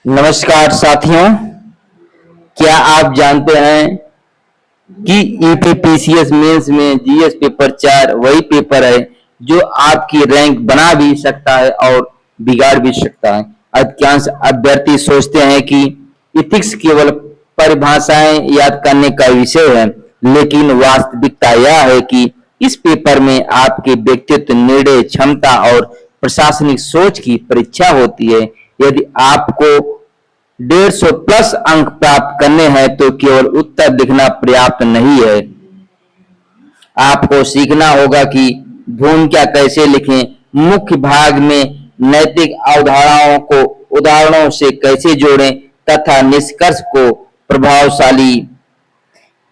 नमस्कार साथियों, क्या आप जानते हैं कि ईपीपीसीएस मेंस में जीएस पेपर 4 वही पेपर है जो आपकी रैंक बना भी सकता है और बिगाड़ भी सकता है। अधिकांश अभ्यर्थी सोचते हैं कि इथिक्स केवल परिभाषाएं याद करने का विषय है, लेकिन वास्तविकता यह है कि इस पेपर में आपके व्यक्तित्व, निर्णय क्षमता और प्रशासनिक सोच की परीक्षा होती है। यदि आपको 150 प्लस अंक प्राप्त करने हैं तो केवल उत्तर लिखना पर्याप्त नहीं है। आपको सीखना होगा कि भूमिका कैसे लिखें, मुख्य भाग में नैतिक अवधारणाओं को उदाहरणों से कैसे जोड़ें तथा निष्कर्ष को प्रभावशाली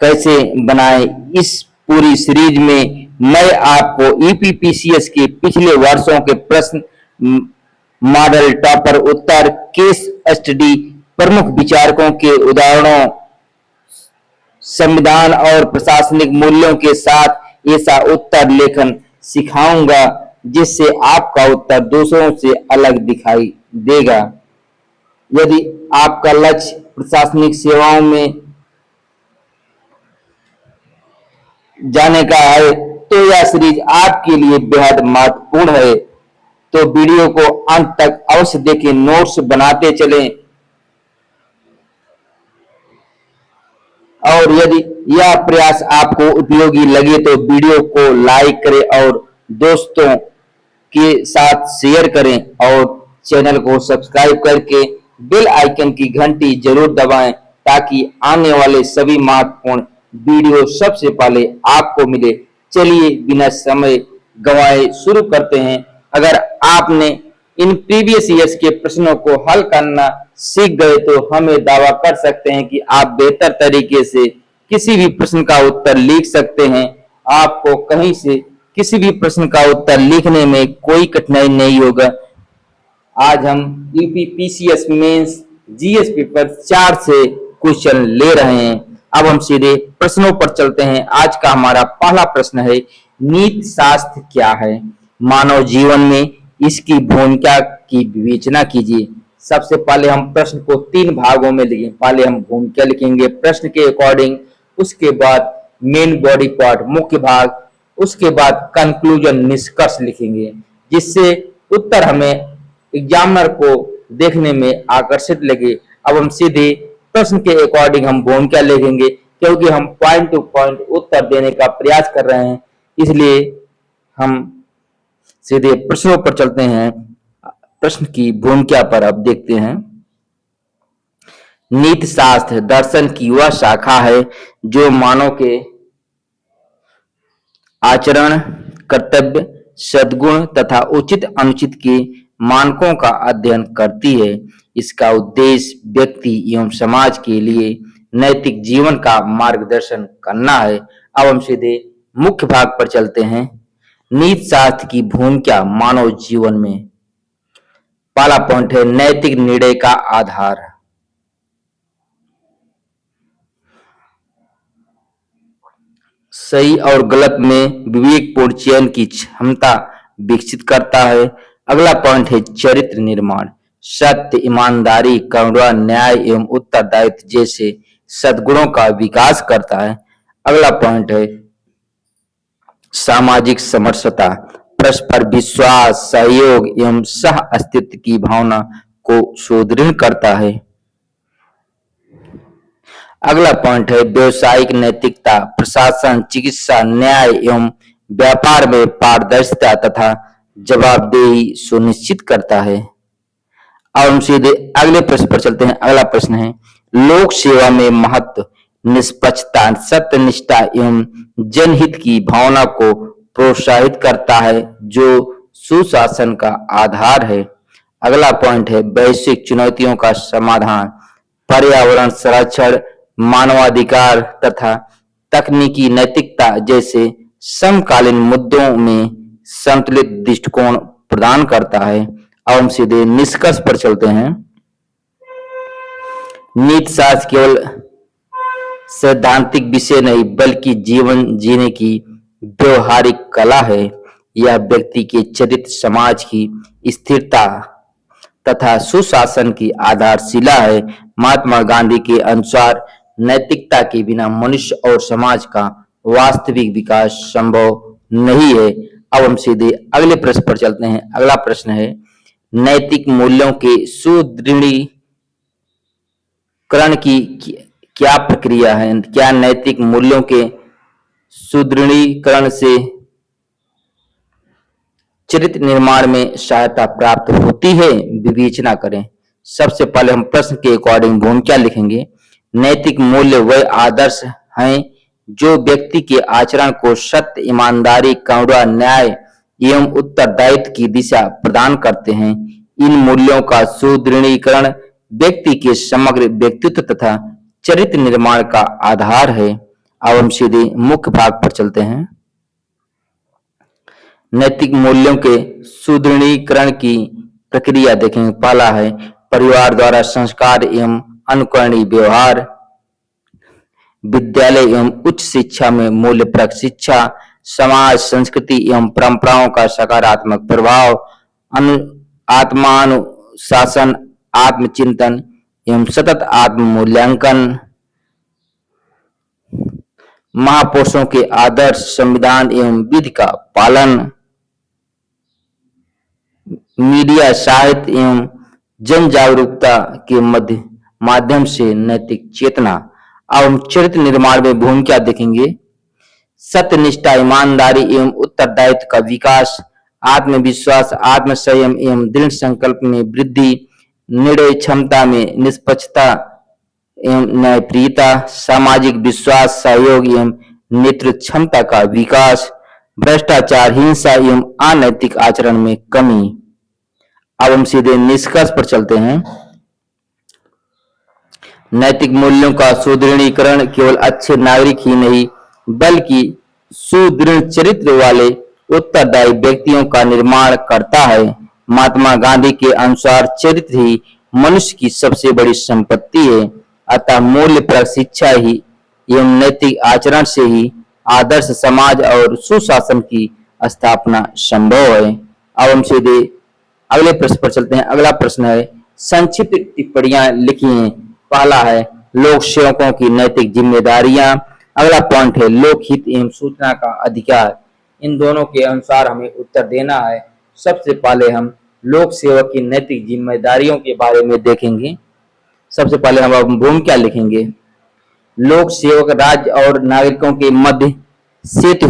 कैसे बनाएं। इस पूरी सीरीज में मैं आपको ईपीपीसीएस के पिछले वर्षों के प्रश्न, मॉडल टॉपर उत्तर, केस स्टडी, प्रमुख विचारकों के उदाहरणों, संविधान और प्रशासनिक मूल्यों के साथ ऐसा उत्तर लेखन सिखाऊंगा जिससे आपका उत्तर दूसरों से अलग दिखाई देगा। यदि आपका लक्ष्य प्रशासनिक सेवाओं में जाने का है तो यह सीरीज आपके लिए बेहद महत्वपूर्ण है। तो वीडियो को अंत तक अवश्य देखें, नोट्स बनाते चलें और यदि यह प्रयास आपको उपयोगी लगे तो वीडियो को लाइक करें और दोस्तों के साथ शेयर करें और चैनल को सब्सक्राइब करके बेल आइकन की घंटी जरूर दबाएं ताकि आने वाले सभी महत्वपूर्ण वीडियो सबसे पहले आपको मिले। चलिए बिना समय गंवाए शुरू करते हैं। अगर आपने इन प्रीवियस ईयर्स के प्रश्नों को हल करना सीख गए तो हमें दावा कर सकते हैं कि आप बेहतर तरीके से किसी भी प्रश्न का उत्तर लिख सकते हैं। आपको कहीं से किसी भी प्रश्न का उत्तर लिखने में कोई कठिनाई नहीं होगा। आज हम यूपीपीसीएस मेंस जीएस पेपर 4 से क्वेश्चन ले रहे हैं। अब हम सीधे प्रश्नों पर चलते हैं। आज का हमारा पहला प्रश्न है, नीति शास्त्र क्या है? मानव जीवन में इसकी भूमिका की विवेचना कीजिए। सबसे पहले हम प्रश्न को 3 भागों में लिखेंगे। पहले हम भूमिका लिखेंगे प्रश्न के अकॉर्डिंग, उसके बाद मेन बॉडी पार्ट मुख्य भाग, उसके बाद कंक्लूजन निष्कर्ष लिखेंगे, जिससे उत्तर हमें एग्जामिनर को देखने में आकर्षित लगे। अब हम सीधे प्रश्न के अकॉर्डिंग हम भूमिका लिखेंगे, क्योंकि हम पॉइंट टू पॉइंट उत्तर देने का प्रयास कर रहे हैं, इसलिए हम सीधे प्रश्नों पर चलते हैं। प्रश्न की भूमिका पर अब देखते हैं। नीति शास्त्र दर्शन की वह शाखा है जो मानव के आचरण, कर्तव्य, सद्गुण तथा उचित अनुचित के मानकों का अध्ययन करती है। इसका उद्देश्य व्यक्ति एवं समाज के लिए नैतिक जीवन का मार्गदर्शन करना है। अब हम सीधे मुख्य भाग पर चलते हैं। नीति शास्त्र की भूमिका मानव जीवन में। पहला पॉइंट है नैतिक निर्णय का आधार। सही और गलत में विवेकपूर्ण चयन की क्षमता विकसित करता है। अगला पॉइंट है चरित्र निर्माण। सत्य, ईमानदारी, करुणा, न्याय एवं उत्तरदायित्व जैसे सद्गुणों का विकास करता है। अगला पॉइंट है सामाजिक समरसता। परस्पर विश्वास, सहयोग एवं सह अस्तित्व की भावना को सुदृढ़ करता है। अगला पॉइंट है व्यवसायिक नैतिकता। प्रशासन, चिकित्सा, न्याय एवं व्यापार में पारदर्शिता तथा जवाबदेही सुनिश्चित करता है। अब हम सीधे अगले प्रश्न पर चलते हैं। अगला प्रश्न है लोक सेवा में महत्व। निष्पक्षता, सत्यनिष्ठा एवं जनहित की भावना को प्रोत्साहित करता है, जो सुशासन का आधार है। अगला पॉइंट है वैश्विक चुनौतियों का समाधान। पर्यावरण संरक्षण, मानवाधिकार तथा तकनीकी नैतिकता जैसे समकालीन मुद्दों में संतुलित दृष्टिकोण प्रदान करता है। अब हम सीधे निष्कर्ष पर चलते हैं। नीति शास्त्र केवल सैद्धांतिक विषय नहीं बल्कि जीवन जीने की व्यवहारिक कला है। यह व्यक्ति के चरित्र, समाज की स्थिरता, तथा सुशासन की आधारशिला है। महात्मा गांधी के अनुसार नैतिकता के बिना मनुष्य और समाज का वास्तविक विकास संभव नहीं है। अब हम सीधे अगले प्रश्न पर चलते हैं। अगला प्रश्न है, नैतिक मूल्यों के सुदृढ़ीकरण की क्या प्रक्रिया है? क्या नैतिक मूल्यों के सुदृढ़ीकरण से चरित्र निर्माण में सहायता प्राप्त होती है? विवेचना करें। सबसे पहले हम प्रश्न के अकॉर्डिंग भूमिका लिखेंगे। नैतिक मूल्य वह आदर्श हैं जो व्यक्ति के आचरण को सत्य, ईमानदारी, करुणा, न्याय एवं उत्तरदायित्व की दिशा प्रदान करते हैं। इन मूल्यों का सुदृढ़ीकरण व्यक्ति के समग्र व्यक्तित्व तथा चरित्र निर्माण का आधार है। अब हम सीधे मुख्य भाग पर चलते हैं। नैतिक मूल्यों के सुदृढ़ीकरण की प्रक्रिया देखेंगे। पहला है परिवार द्वारा संस्कार एवं अनुकरणीय व्यवहार, विद्यालय एवं उच्च शिक्षा में मूल्यप्रद शिक्षा, समाज, संस्कृति एवं परंपराओं का सकारात्मक प्रभाव, आत्मानुशासन, आत्मचिंतन एवं सतत आत्म मूल्यांकन, महापुरुषों के आदर्श, संविधान एवं विधि का पालन, मीडिया, साहित्य एवं जन जागरूकता के माध्यम से नैतिक चेतना। अब हम चरित्र निर्माण में भूमिका देखेंगे। सत्यनिष्ठा, ईमानदारी एवं उत्तरदायित्व का विकास, आत्मविश्वास, आत्मसंयम एवं दृढ़ संकल्प में वृद्धि, निर्णय क्षमता में निष्पक्षता एवं न्यायप्रियता, सामाजिक विश्वास, सहयोग एवं नेतृत्व क्षमता का विकास, भ्रष्टाचार, हिंसा एवं अनैतिक आचरण में कमी। अब हम सीधे निष्कर्ष पर चलते हैं। नैतिक मूल्यों का सुदृढ़ीकरण केवल अच्छे नागरिक ही नहीं बल्कि सुदृढ़ चरित्र वाले उत्तरदायी व्यक्तियों का निर्माण करता है। महात्मा गांधी के अनुसार चरित्र ही मनुष्य की सबसे बड़ी संपत्ति है। अतः मूल्यप्रद शिक्षा ही एवं नैतिक आचरण से ही आदर्श समाज और सुशासन की स्थापना संभव है। अब हम सीधे अगले प्रश्न पर चलते हैं। अगला प्रश्न है, संक्षिप्त टिप्पणियां लिखिए। पहला है लोक सेवकों की नैतिक जिम्मेदारियां। अगला पॉइंट है लोकहित एवं सूचना का अधिकार। इन दोनों के अनुसार हमें उत्तर देना है। सबसे पहले हम लोक सेवक की नैतिक जिम्मेदारियों के बारे में देखेंगे। सबसे पहले हम भूमिका लिखेंगे। लोक सेवक राज्य और नागरिकों के मध्य सेतु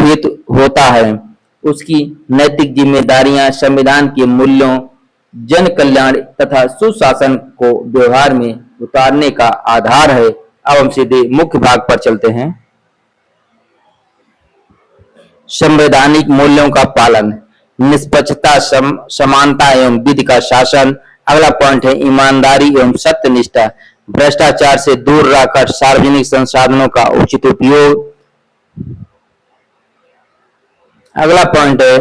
होता है। उसकी नैतिक जिम्मेदारियां संविधान के मूल्यों, जन कल्याण तथा सुशासन को व्यवहार में उतारने का आधार है। अब हम सीधे मुख्य भाग पर चलते हैं। संवैधानिक मूल्यों का पालन, निष्पक्षता, समानता एवं विधि का शासन। अगला पॉइंट है ईमानदारी एवं सत्यनिष्ठा, भ्रष्टाचार से दूर रहकर सार्वजनिक संसाधनों का उचित उपयोग। अगला पॉइंट है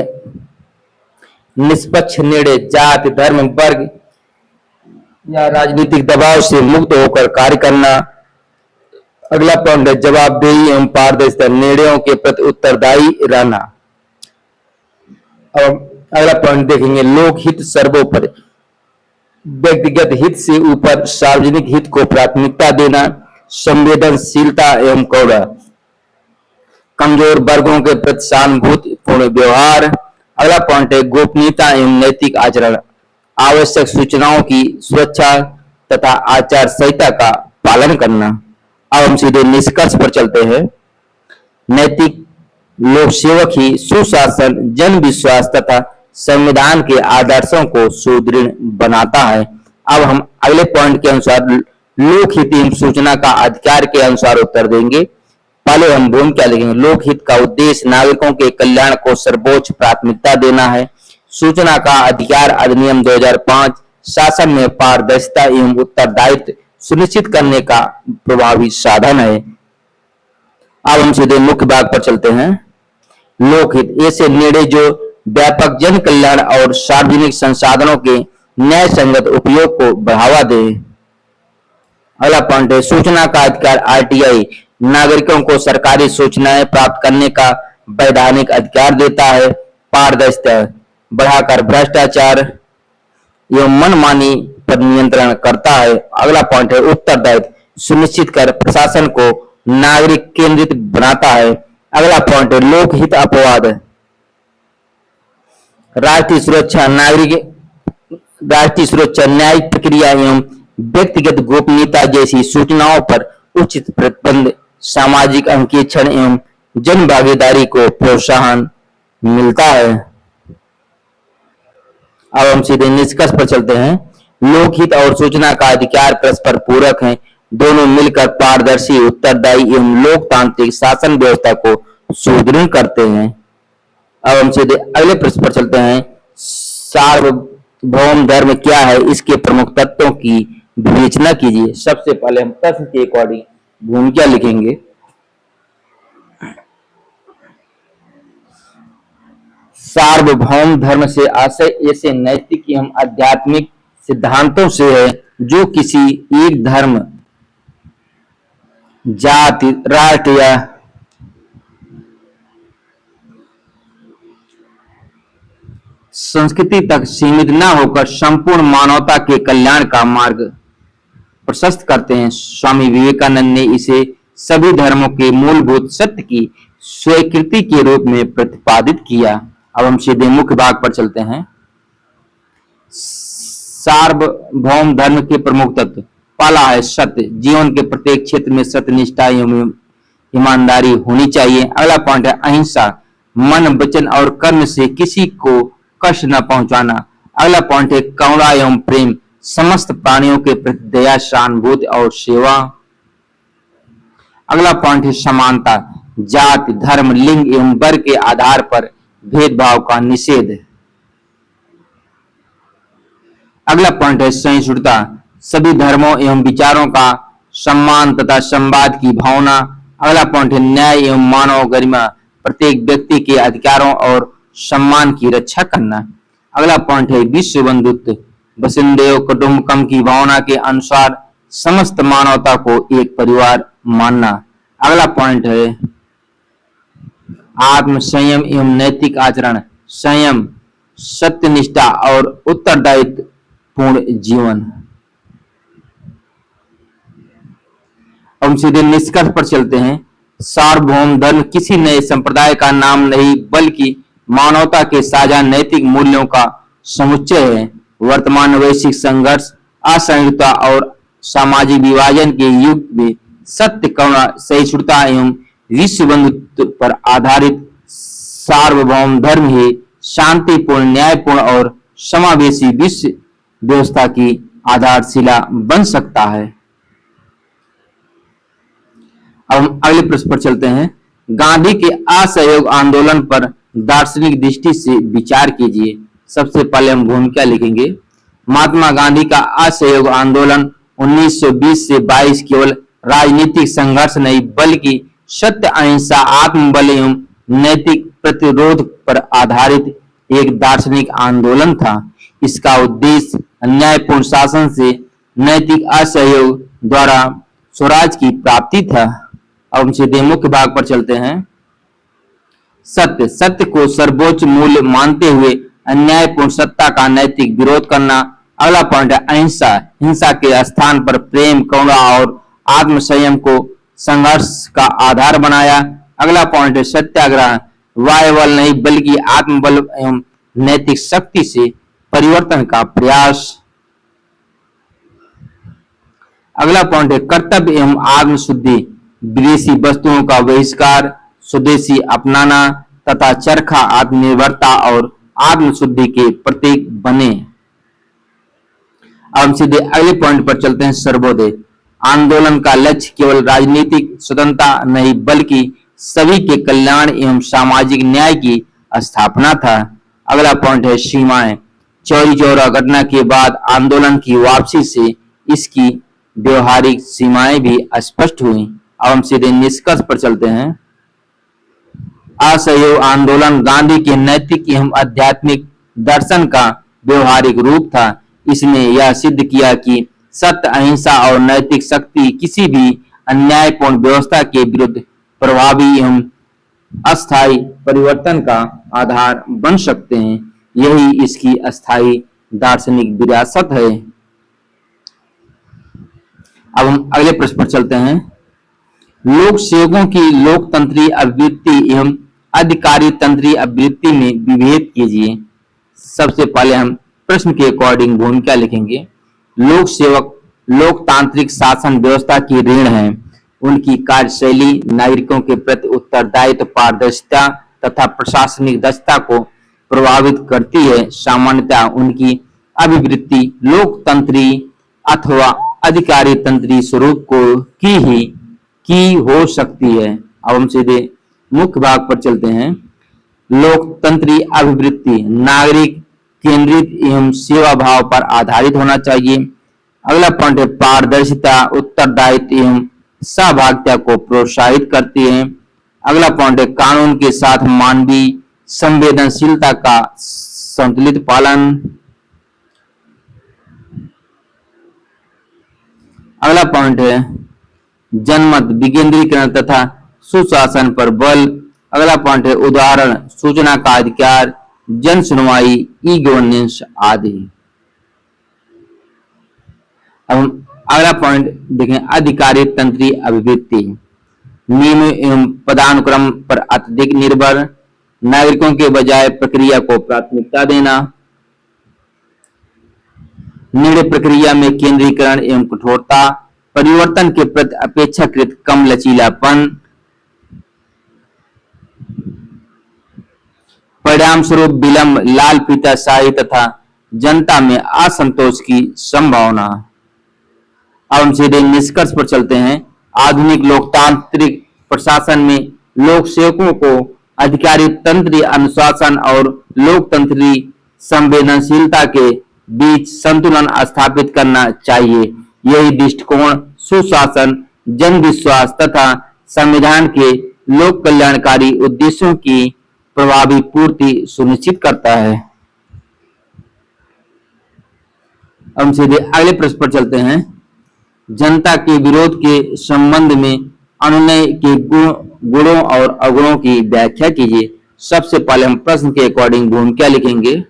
निष्पक्ष निर्णय, जाति, धर्म, वर्ग या राजनीतिक दबाव से मुक्त होकर कार्य करना। अगला पॉइंट है जवाबदेही एवं पारदर्शिता, निर्णयों के प्रति उत्तरदायी रहना। अब अगला पॉइंट देखेंगे लोकहित सर्वोपरि, व्यक्तिगत हित से ऊपर सार्वजनिक हित को प्राथमिकता देना, संवेदनशीलता एवं करुणा, कमजोर वर्गों के प्रति सहानुभूतिपूर्ण व्यवहार। अगला पॉइंट है गोपनीयता एवं नैतिक आचरण, आवश्यक सूचनाओं की सुरक्षा तथा आचार संहिता का पालन करना। अब हम सीधे निष्कर्ष पर चलते हैं। नैतिक लोक सेवक ही सुशासन, जन विश्वास तथा संविधान के आदर्शों को सुदृढ़ बनाता है। अब हम अगले पॉइंट के अनुसार लोकहित एवं सूचना का अधिकार के अनुसार उत्तर देंगे। पहले हम भूमिका लिखेंगे। लोकहित का उद्देश्य नागरिकों के कल्याण को सर्वोच्च प्राथमिकता देना है। सूचना का अधिकार अधिनियम 2005 शासन में पारदर्शिता एवं उत्तरदायित्व सुनिश्चित करने का प्रभावी साधन है। अब हम सीधे मुख्य भाग पर चलते हैं। लोकहित ऐसे निर्णय जो व्यापक जन कल्याण और सार्वजनिक संसाधनों के न्याय संगत उपयोग को बढ़ावा दे। अगला पॉइंट है सूचना का अधिकार, आरटीआई नागरिकों को सरकारी सूचनाएं प्राप्त करने का वैधानिक अधिकार देता है। पारदर्शिता बढ़ाकर भ्रष्टाचार एवं मनमानी पर नियंत्रण करता है। अगला पॉइंट है उत्तरदायित्व सुनिश्चित कर प्रशासन को नागरिक केंद्रित बनाता है। अगला पॉइंट है लोकहित अपवाद राष्ट्रीय सुरक्षा न्यायिक प्रक्रिया एवं व्यक्तिगत गोपनीयता जैसी सूचनाओं पर उचित प्रतिबंध सामाजिक अंकेक्षण एवं जन भागीदारी को प्रोत्साहन मिलता है। अब हम सीधे निष्कर्ष पर चलते हैं। लोकहित और सूचना का अधिकार परस्पर पूरक हैं। दोनों मिलकर पारदर्शी उत्तरदायी एवं लोकतांत्रिक शासन व्यवस्था को सुदृढ़ करते हैं। अब हम सीधे अगले प्रश्न पर चलते हैं। सार्वभौम धर्म क्या है, इसके प्रमुख तत्वों की विवेचना कीजिए। सबसे पहले हम प्रश्न के अकॉर्डिंग भूमिका लिखेंगे। सार्वभौम धर्म से आशय ऐसे नैतिक एवं आध्यात्मिक सिद्धांतों से है जो किसी एक धर्म, जाति, राष्ट्र या संस्कृति तक सीमित न होकर संपूर्ण मानवता के कल्याण का मार्ग प्रशस्त करते हैं। स्वामी विवेकानंद ने इसे सभी धर्मों के मूलभूत सत्य की स्वीकृति के रूप में प्रतिपादित किया। अब हम सीधे मुख्य भाग पर चलते हैं। सार्वभौम धर्म के प्रमुख तत्व। पहला है सत्य, जीवन के प्रत्येक क्षेत्र में सत्यनिष्ठा एवं ईमानदारी होनी चाहिए। अगला पॉइंट है अहिंसा, मन, वचन और कर्म से किसी को कष्ट न पहुंचाना। अगला पॉइंट है करुणा एवं प्रेम, समस्त प्राणियों के प्रति दया, सहानुभूति और सेवा। अगला पॉइंट है समानता, जाति, धर्म, लिंग एवं वर्ग के आधार पर भेदभाव का निषेध। अगला पॉइंट है सहिष्णुता, सभी धर्मों एवं विचारों का सम्मान तथा संवाद की भावना। अगला पॉइंट है न्याय एवं मानव गरिमा, प्रत्येक व्यक्ति के अधिकारों और सम्मान की रक्षा करना। अगला पॉइंट है विश्व बंधुत्व, वसुधैव कुटुंबकम की भावना के अनुसार समस्त मानवता को एक परिवार मानना। अगला पॉइंट है आत्म संयम एवं नैतिक आचरण, संयम, सत्यनिष्ठा और उत्तरदायित्व पूर्ण जीवन। हम सीधे निष्कर्ष पर चलते हैं। सार्वभौम धर्म किसी नए संप्रदाय का नाम नहीं बल्कि मानवता के साझा नैतिक मूल्यों का समुच्चय है। वर्तमान वैश्विक संघर्ष, असहिष्णुता और सामाजिक विभाजन के युग में सत्य, करुणा, सहिष्णुता एवं विश्व बंधुत्व पर आधारित सार्वभौम धर्म ही शांतिपूर्ण, न्यायपूर्ण और समावेशी विश्व व्यवस्था की आधारशिला बन सकता है। अब हम अगले प्रश्न पर चलते हैं। गांधी के असहयोग आंदोलन पर दार्शनिक दृष्टि से विचार कीजिए। सबसे पहले हम भूमिका लिखेंगे। महात्मा गांधी का असहयोग आंदोलन 1920 से 22 केवल राजनीतिक संघर्ष नहीं बल्कि सत्य, अहिंसा, आत्मबल एवं नैतिक प्रतिरोध पर आधारित एक दार्शनिक आंदोलन था। इसका उद्देश्य अन्यायपूर्ण शासन से नैतिक असहयोग द्वारा स्वराज की प्राप्ति था। अब हम सीधे मुख्य भाग पर चलते हैं। सत्य, सत्य को सर्वोच्च मूल्य मानते हुए अन्यायपूर्ण सत्ता का नैतिक विरोध करना। अगला पॉइंट है अहिंसा, हिंसा के स्थान पर प्रेम, करुणा और आत्म संयम को संघर्ष का आधार बनाया। अगला पॉइंट है सत्याग्रह, वाय बल नहीं बल्कि आत्मबल एवं नैतिक शक्ति से परिवर्तन का प्रयास। अगला पॉइंट है कर्तव्य एवं आत्मशुद्धि, विदेशी वस्तुओं का बहिष्कार, स्वदेशी अपनाना तथा चरखा आत्मनिर्भरता और आत्मशुद्धि के प्रतीक बने। अब हम सीधे अगले पॉइंट पर चलते हैं। सर्वोदय आंदोलन का लक्ष्य केवल राजनीतिक स्वतंत्रता नहीं बल्कि सभी के कल्याण एवं सामाजिक न्याय की स्थापना था। अगला पॉइंट है सीमाएं, चौरी चौरा घटना के बाद आंदोलन की वापसी से इसकी व्यवहारिक सीमाएं भी स्पष्ट हुई। अब हम सीधे निष्कर्ष पर चलते हैं। असहयोग आंदोलन गांधी के नैतिक एवं आध्यात्मिक दर्शन का व्यवहारिक रूप था। इसने यह सिद्ध किया कि सत्य, अहिंसा और नैतिक शक्ति किसी भी अन्यायपूर्ण व्यवस्था के विरुद्ध प्रभावी एवं अस्थायी परिवर्तन का आधार बन सकते हैं। यही इसकी अस्थायी दार्शनिक विरासत है। अब हम अगले प्रश्न पर चलते हैं। लोक सेवकों की लोकतंत्रीय अभिवृत्ति एवं अधिकारी तंत्रीय अभिवृत्ति में विभेद कीजिए। सबसे पहले हम प्रश्न के अकॉर्डिंग भूमिका लिखेंगे। लोक सेवक लोकतांत्रिक शासन व्यवस्था की रीढ़ हैं। उनकी कार्यशैली नागरिकों के प्रति उत्तरदायित्व, पारदर्शिता तथा प्रशासनिक दक्षता को प्रभावित करती है। सामान्यतः उनकी अभिवृत्ति लोकतंत्री अथवा अधिकारी तंत्री स्वरूप की हो सकती है। अब हम सीधे मुख्य भाग पर चलते हैं। लोकतंत्री अभिवृत्ति नागरिक केंद्रित एवं सेवा भाव पर आधारित होना चाहिए। अगला पॉइंट है पारदर्शिता, उत्तरदायित्व एवं सहभागिता को प्रोत्साहित करती है। अगला पॉइंट है कानून के साथ मानवीय संवेदनशीलता का संतुलित पालन। अगला पॉइंट है जनमत विकेंद्रीकरण तथा सुशासन पर बल। अगला पॉइंट है उदाहरण सूचना का अधिकार, जन सुनवाई, ई गवर्नेंस आदि। अब हम अगला पॉइंट देखें अधिकारी तंत्रीय अभिवृत्ति। नियम एवं पदानुक्रम पर अत्यधिक निर्भर, नागरिकों के बजाय प्रक्रिया को प्राथमिकता देना, निर्णय प्रक्रिया में केंद्रीकरण एवं कठोरता, परिवर्तन के प्रति अपेक्षाकृत कम लचीलापन, परिणाम स्वरूप विलंब, लाल फीताशाही तथा जनता में असंतोष की संभावना। अब हम सीधे निष्कर्ष पर चलते हैं। आधुनिक लोकतांत्रिक प्रशासन में लोक सेवकों को अधिकारी तंत्रीय अनुशासन और लोकतंत्री संवेदनशीलता के बीच संतुलन स्थापित करना चाहिए। यही दृष्टिकोण सुशासन, जन विश्वास तथा संविधान के लोक कल्याणकारी उद्देश्यों की प्रभावी पूर्ति सुनिश्चित करता है। अब हम सीधे अगले प्रश्न पर चलते हैं। जनता के विरोध के संबंध में अनुनय के गुणों और अवगुणों की व्याख्या कीजिए। सबसे पहले हम प्रश्न के अकॉर्डिंग भूमिका लिखेंगे।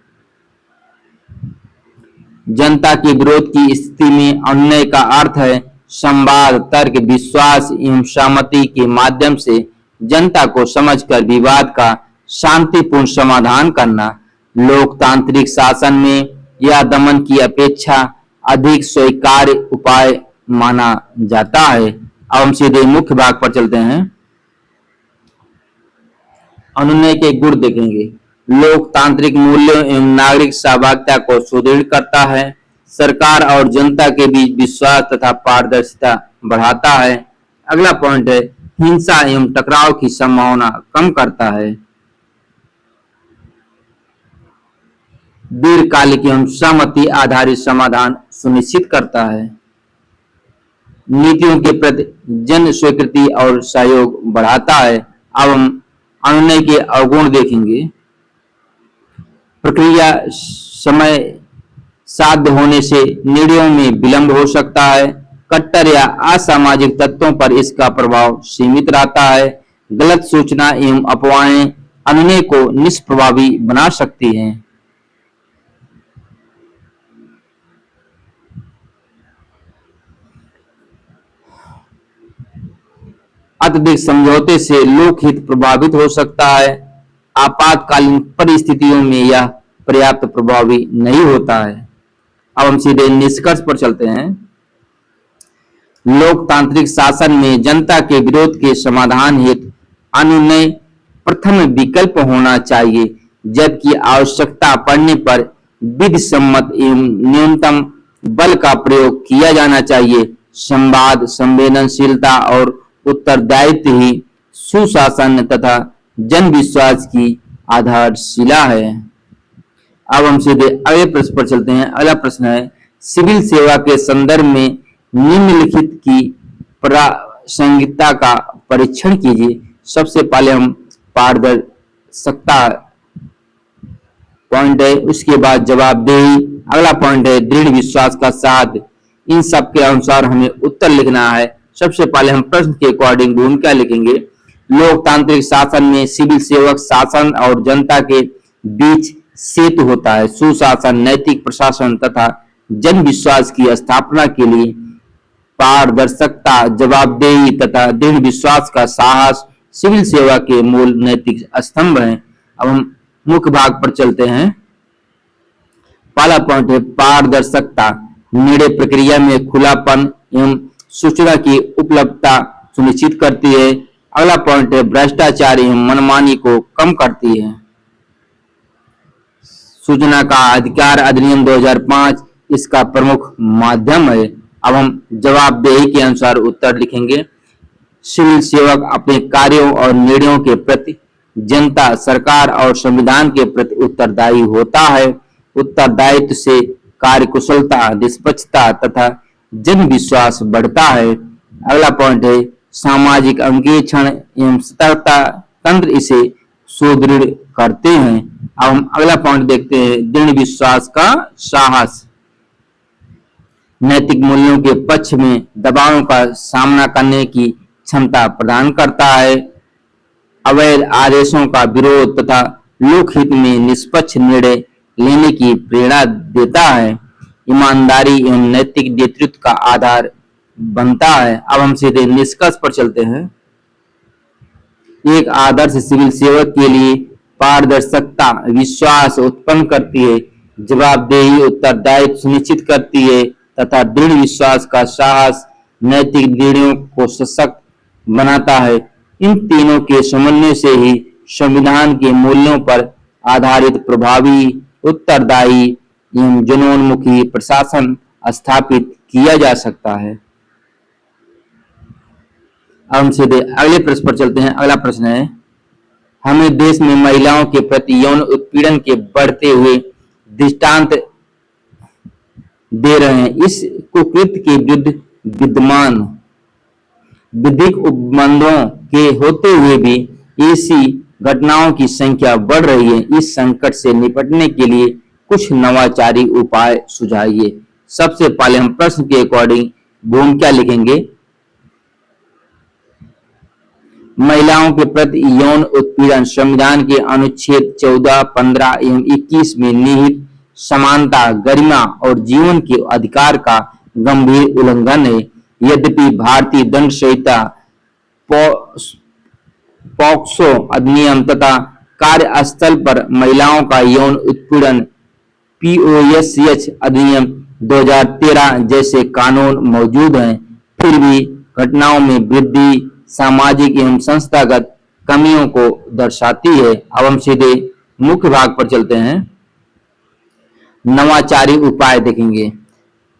जनता के विरोध की स्थिति में अनुनय का अर्थ है संवाद, तर्क, विश्वास एवं सहमति के माध्यम से जनता को समझकर विवाद का शांतिपूर्ण समाधान करना। लोकतांत्रिक शासन में यह दमन की अपेक्षा अधिक स्वीकार्य उपाय माना जाता है। अब हम सीधे मुख्य भाग पर चलते हैं। अनुनय के गुण देखेंगे। लोकतांत्रिक मूल्यों एवं नागरिक सहभागिता को सुदृढ़ करता है। सरकार और जनता के बीच विश्वास तथा पारदर्शिता बढ़ाता है। अगला पॉइंट है हिंसा एवं टकराव की संभावना कम करता है। दीर्घकालिक एवं सहमति आधारित समाधान सुनिश्चित करता है। नीतियों के प्रति जन स्वीकृति और सहयोग बढ़ाता है। अब हम अनुनय के अवगुण देखेंगे। प्रक्रिया समय साध्य होने से निर्णयों में विलंब हो सकता है। कट्टर या असामाजिक तत्वों पर इसका प्रभाव सीमित रहता है। गलत सूचना एवं अफवाहें अनुनय को निष्प्रभावी बना सकती हैं। अत्यधिक समझौते से लोकहित प्रभावित हो सकता है। आपातकालीन परिस्थितियों में यह पर्याप्त प्रभावी नहीं होता है। अब हम सीधे निष्कर्ष पर चलते हैं। लोकतांत्रिक शासन में जनता के विरोध के समाधान हेतु अनुनय प्रथम विकल्प होना चाहिए, जबकि आवश्यकता पड़ने पर विधि सम्मत एवं न्यूनतम बल का प्रयोग किया जाना चाहिए। संवाद, संवेदनशीलता और उत्तरदायित्व ही सुशासन तथा जन विश्वास की आधारशिला है। अब हम सीधे अगले प्रश्न पर चलते हैं। अगला प्रश्न है सिविल सेवा के संदर्भ में निम्नलिखित की प्रासंगिकता का परीक्षण कीजिए। सबसे पहले हम पारदर्शिता पॉइंट है, उसके बाद जवाबदेही। अगला पॉइंट है दृढ़ विश्वास का साथ। इन सब के अनुसार हमें उत्तर लिखना है। सबसे पहले हम प्रश्न के अकॉर्डिंग भूमिका लिखेंगे। लोकतांत्रिक शासन में सिविल सेवक शासन और जनता के बीच सेतु होता है। सुशासन, नैतिक प्रशासन तथा जन विश्वास की स्थापना के लिए पारदर्शिता, जवाबदेही तथा दृढ़ विश्वास का साहस सिविल सेवा के मूल नैतिक स्तंभ हैं। अब हम मुख्य भाग पर चलते हैं। पहला पॉइंट है पारदर्शिता। निर्णय प्रक्रिया में खुलापन एवं सूचना की उपलब्धता सुनिश्चित करती है। अगला पॉइंट है भ्रष्टाचार एवं मनमानी को कम करती है। सूचना का अधिकार अधिनियम 2005 इसका प्रमुख माध्यम है। अब हम जवाबदेही के अनुसार उत्तर लिखेंगे। सिविल सेवक अपने कार्यों और निर्णयों के प्रति जनता, सरकार और संविधान के प्रति उत्तरदायी होता है। उत्तरदायित्व से कार्यकुशलता, निष्पक्षता तथा जन विश्वास बढ़ता है। अगला पॉइंट है सामाजिक अंकेक्षण एवं सतर्कता तंत्र इसे सुदृढ़ करते हैं। अब हम अगला पॉइंट देखते हैं दृढ़ विश्वास का साहस। नैतिक मूल्यों के पक्ष में दबावों का सामना करने की क्षमता प्रदान करता है। अवैध आदेशों का विरोध तथा लोकहित में निष्पक्ष निर्णय लेने की प्रेरणा देता है। ईमानदारी एवं नैतिक नेतृत्व का आधार बनता है। अब हम सीधे निष्कर्ष पर चलते हैं। एक आदर्श सिविल सेवक के लिए पारदर्शिता विश्वास उत्पन्न करती है, जवाबदेही उत्तरदायित्व सुनिश्चित करती है तथा दृढ़ विश्वास का साहस नैतिक निर्णयों को सशक्त बनाता है। इन तीनों के समन्वय से ही संविधान के मूल्यों पर आधारित प्रभावी, उत्तरदायी एवं जनोन्मुखी प्रशासन स्थापित किया जा सकता है। अब हम सीधे अगले प्रश्न पर चलते हैं। अगला प्रश्न है हमें देश में महिलाओं के प्रति यौन उत्पीड़न के बढ़ते हुए दृष्टांत दे रहे हैं। इस कुकृत्य के विरुद्ध विद्यमान विधिक उपबंधों के होते हुए भी ऐसी घटनाओं की संख्या बढ़ रही है। इस संकट से निपटने के लिए कुछ नवाचारी उपाय सुझाइए। सबसे पहले हम प्रश्न के अकॉर्डिंग भूमिका लिखेंगे। महिलाओं के प्रति यौन उत्पीड़न संविधान के अनुच्छेद 14, 15 एवं 21 में निहित समानता, गरिमा और जीवन के अधिकार का गंभीर उल्लंघन है। यद्यपि भारतीय दंड संहिता, पॉक्सो अधिनियम तथा कार्यस्थल पर महिलाओं का यौन उत्पीड़न POSH अधिनियम 2013 जैसे कानून मौजूद हैं, फिर भी घटनाओं में वृद्धि सामाजिक एवं संस्थागत कमियों को दर्शाती है। अब हम सीधे मुख्य भाग पर चलते हैं। नवाचारी उपाय देखेंगे।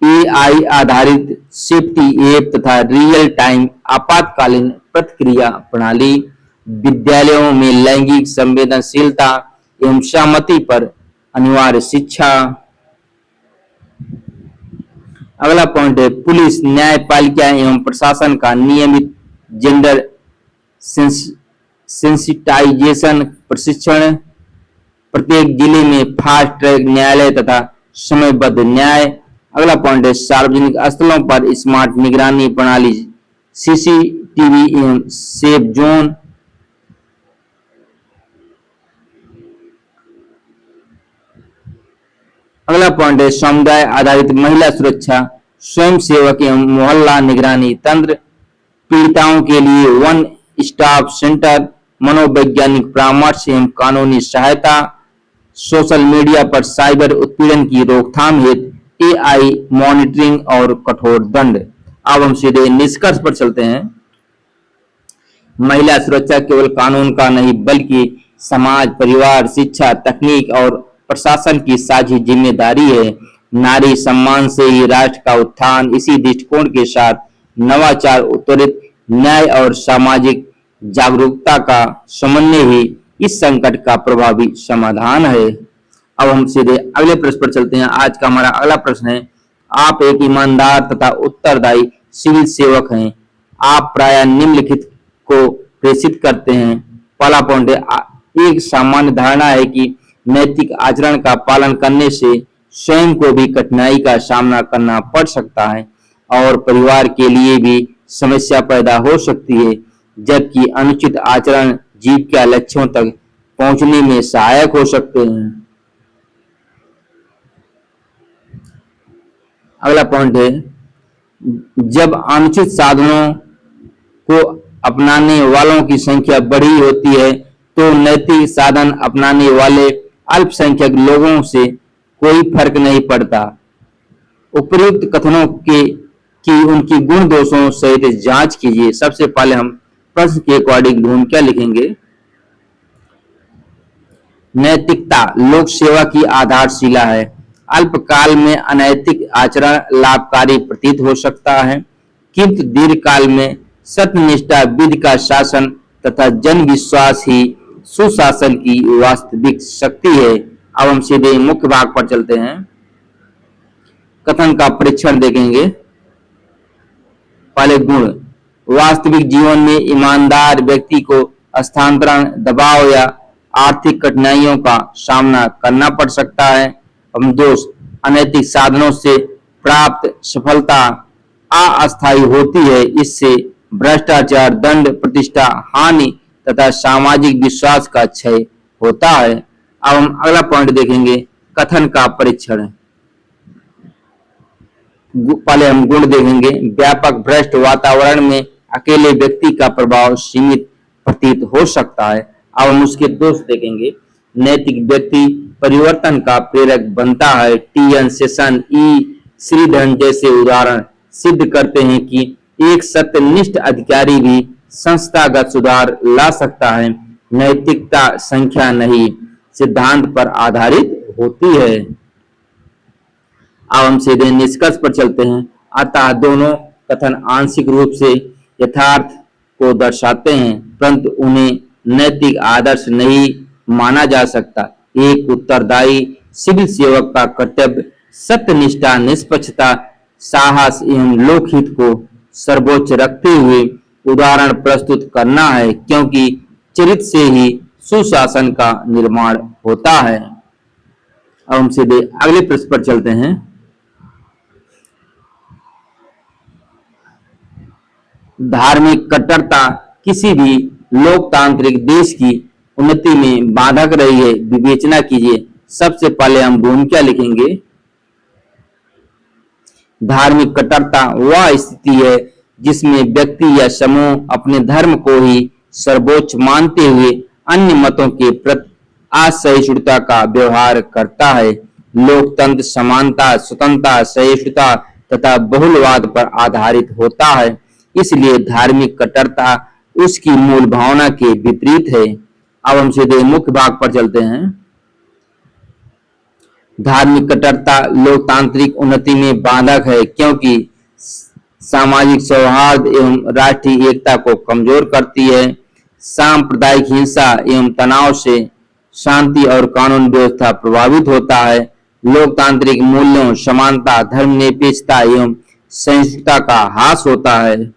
AI आधारित सेफ्टी ऐप तथा रियल टाइम आपातकालीन प्रतिक्रिया प्रणाली, विद्यालयों में लैंगिक संवेदनशीलता एवं सहमति पर अनिवार्य शिक्षा। अगला पॉइंट है पुलिस, न्यायपालिका एवं प्रशासन का नियमित जेंडर सेंसिटाइजेशन प्रशिक्षण। प्रत्येक जिले में फास्ट ट्रैक न्यायालय तथा समयबद्ध न्याय। अगला पॉइंट है सार्वजनिक स्थलों पर स्मार्ट निगरानी प्रणाली, CCTV एवं सेफ जोन। अगला पॉइंट है समुदाय आधारित महिला सुरक्षा, स्वयं सेवक एवं मोहल्ला निगरानी तंत्र। पीड़िताओं के लिए वन स्टॉप सेंटर, मनोवैज्ञानिक परामर्श एवं कानूनी सहायता। सोशल मीडिया पर साइबर उत्पीड़न की रोकथाम हेतु AI मॉनिटरिंग और कठोर दंड। अब हम सीधे निष्कर्ष पर चलते हैं। महिला सुरक्षा केवल कानून का नहीं बल्कि समाज, परिवार, शिक्षा, तकनीक और प्रशासन की साझी जिम्मेदारी है। नारी सम्मान से ही राष्ट्र का उत्थान। इसी दृष्टिकोण के साथ नवाचार, उत्तरित न्याय और सामाजिक जागरूकता का समन्वय ही इस संकट का प्रभावी समाधान है। अब हम सीधे अगले प्रश्न पर चलते हैं। आज का हमारा अगला प्रश्न है आप एक ईमानदार तथा उत्तरदायी सिविल सेवक हैं। आप प्रायः निम्नलिखित को प्रेषित करते हैं। पहला पॉइंट है एक सामान्य धारणा है कि नैतिक आचरण का पालन करने से स्वयं को भी कठिनाई का सामना करना पड़ सकता है और परिवार के लिए भी समस्या पैदा हो सकती है, जबकि अनुचित आचरण जीव के लक्ष्यों तक पहुंचने में सहायक हो सकते हैं। अगला पॉइंट है, जब अनुचित साधनों को अपनाने वालों की संख्या बढ़ी होती है तो नैतिक साधन अपनाने वाले अल्पसंख्यक लोगों से कोई फर्क नहीं पड़ता। उपर्युक्त कथनों के की उनकी गुण दोषों सहित जांच कीजिए। सबसे पहले हम प्रश्न के अकॉर्डिंग हम क्या लिखेंगे, नैतिकता लोक सेवा की आधारशिला है। अल्पकाल में अनैतिक आचरण लाभकारी प्रतीत हो सकता है, किंतु दीर्घकाल में सत्यनिष्ठा, विधि का शासन तथा जन विश्वास ही सुशासन की वास्तविक शक्ति है। अब हम सीधे मुख्य भाग पर चलते हैं, कथन का परीक्षण देखेंगे। पहले गुण, वास्तविक जीवन में ईमानदार व्यक्ति को स्थानांतरण, दबाव या आर्थिक कठिनाइयों का सामना करना पड़ सकता है। हम दोष, अनैतिक साधनों से प्राप्त सफलता अस्थायी होती है, इससे भ्रष्टाचार, दंड, प्रतिष्ठा हानि तथा सामाजिक विश्वास का क्षय होता है। अब हम अगला पॉइंट देखेंगे, कथन का परीक्षण। पहले हम गुण देखेंगे, व्यापक भ्रष्ट वातावरण में अकेले व्यक्ति का प्रभाव सीमित प्रतीत हो सकता है। अब हम उसके दोष देखेंगे, नैतिक व्यक्ति परिवर्तन का प्रेरक बनता है। टी.एन. शेषन, ई. श्रीधरन जैसे उदाहरण सिद्ध करते हैं कि एक सत्यनिष्ठ अधिकारी भी संस्थागत सुधार ला सकता है। नैतिकता संख्या नहीं, सिद्धांत पर आधारित होती है। अब हम सीधे निष्कर्ष पर चलते हैं। अतः दोनों कथन आंशिक रूप से यथार्थ को दर्शाते हैं, परंतु उन्हें नैतिक आदर्श नहीं माना जा सकता। एक उत्तरदायी सिविल सेवक का कर्तव्य सत्यनिष्ठा, निष्पक्षता, साहस एवं लोकहित को सर्वोच्च रखते हुए उदाहरण प्रस्तुत करना है, क्योंकि चरित्र से ही सुशासन का निर्माण होता है। अब हम सीधे अगले प्रश्न पर चलते हैं। धार्मिक कट्टरता किसी भी लोकतांत्रिक देश की उन्नति में बाधक रही है, विवेचना कीजिए। सबसे पहले हम भूमिका लिखेंगे, धार्मिक कट्टरता वह स्थिति है जिसमें व्यक्ति या समूह अपने धर्म को ही सर्वोच्च मानते हुए अन्य मतों के प्रति असहिष्णुता का व्यवहार करता है। लोकतंत्र समानता, स्वतंत्रता, सहिष्णुता तथा बहुलवाद पर आधारित होता है, इसलिए धार्मिक कट्टरता उसकी मूल भावना के विपरीत है। अब हम सीधे मुख्य भाग पर चलते हैं। धार्मिक कट्टरता लोकतांत्रिक उन्नति में बाधक है, क्योंकि सामाजिक सौहार्द एवं राष्ट्रीय एकता को कमजोर करती है। सांप्रदायिक हिंसा एवं तनाव से शांति और कानून व्यवस्था प्रभावित होता है। लोकतांत्रिक मूल्यों, समानता, धर्मनिरपेक्षता एवं सहिष्णुता का ह्रास होता है।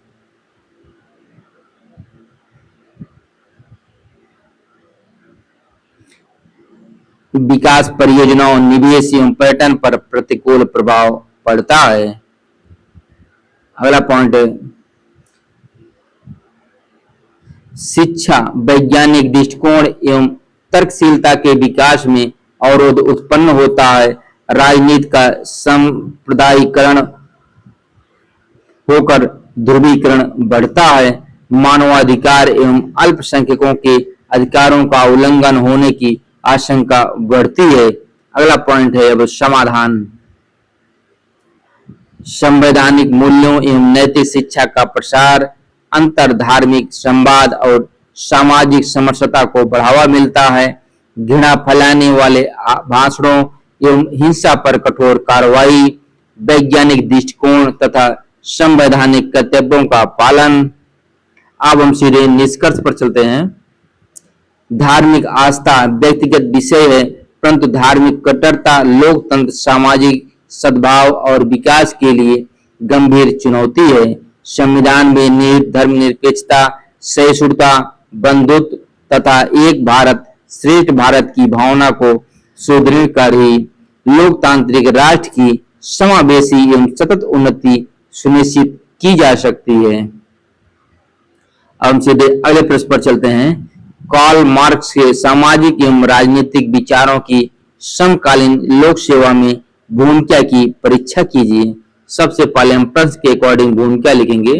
विकास परियोजनाओं, निवेश एवं पर्यटन पर प्रतिकूल प्रभाव पड़ता है। अगला पॉइंट है, शिक्षा, वैज्ञानिक दृष्टिकोण एवं तर्कशीलता के विकास में अवरोध उत्पन्न होता है। राजनीति का सांप्रदायिकरण होकर ध्रुवीकरण बढ़ता है। मानवाधिकार एवं अल्पसंख्यकों के अधिकारों का उल्लंघन होने की आशंका बढ़ती है। अगला पॉइंट है अब समाधान। संवैधानिक मूल्यों एवं नैतिक शिक्षा का प्रसार, अंतर धार्मिक संवाद और सामाजिक समरसता को बढ़ावा मिलता है। घृणा फैलाने वाले भाषणों एवं हिंसा पर कठोर कार्रवाई, वैज्ञानिक दृष्टिकोण तथा संवैधानिक कर्तव्यों का पालन। अब हम सीधे निष्कर्ष पर चलते हैं। धार्मिक आस्था व्यक्तिगत विषय है, परंतु धार्मिक कट्टरता लोकतंत्र, सामाजिक सद्भाव और विकास के लिए गंभीर चुनौती है। संविधान में निहित धर्मनिरपेक्षता, सहिष्णुता, बंधुत्व तथा एक भारत श्रेष्ठ भारत की भावना को सुदृढ़ कर ही लोकतांत्रिक राष्ट्र की समावेशी एवं सतत उन्नति सुनिश्चित की जा सकती है। अब हम सीधे अगले प्रश्न पर चलते हैं। कार्ल मार्क्स के सामाजिक एवं राजनीतिक विचारों की समकालीन लोक सेवा में भूमिका की परीक्षा कीजिए। सबसे पहले हम प्रश्न के अकॉर्डिंग भूमिका लिखेंगे।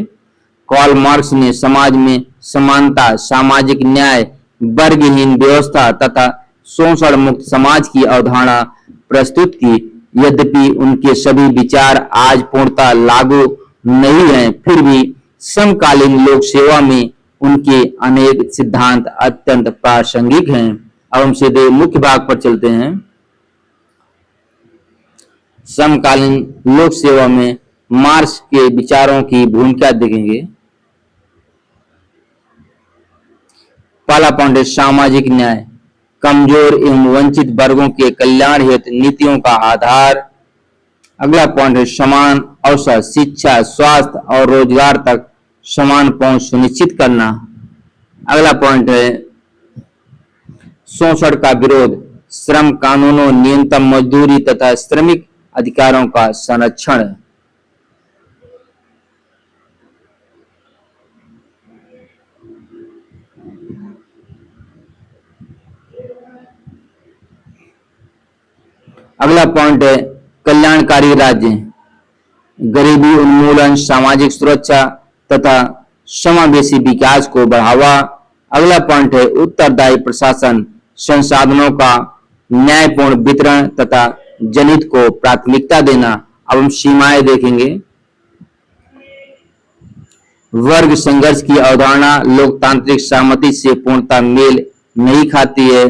कार्ल मार्क्स ने समाज में समानता, सामाजिक न्याय, वर्गहीन व्यवस्था तथा शोषण मुक्त समाज की अवधारणा प्रस्तुत की। यद्यपि उनके सभी विचार आज पूर्णतः लागू नहीं हैं, फिर भी समकालीन लोक सेवा में उनके अनेक सिद्धांत अत्यंत प्रासंगिक हैं। अब हम सीधे मुख्य भाग पर चलते हैं। समकालीन लोक सेवा में मार्क्स के विचारों की भूमिका देखेंगे। पहला पॉइंट है सामाजिक न्याय, कमजोर एवं वंचित वर्गों के कल्याण हेतु नीतियों का आधार। अगला पॉइंट है समान अवसर, शिक्षा, स्वास्थ्य और रोजगार तक समान पहुंच सुनिश्चित करना। अगला पॉइंट है शोषण का विरोध, श्रम कानूनों, न्यूनतम मजदूरी तथा श्रमिक अधिकारों का संरक्षण। अगला पॉइंट है कल्याणकारी राज्य, गरीबी उन्मूलन, सामाजिक सुरक्षा तथा समावेशी विकास को बढ़ावा। अगला पॉइंट है उत्तरदायी प्रशासन, संसाधनों का न्यायपूर्ण वितरण तथा जनहित को प्राथमिकता देना। अब हम सीमाएं देखेंगे। वर्ग संघर्ष की अवधारणा लोकतांत्रिक सहमति से पूर्णतः मेल नहीं खाती है।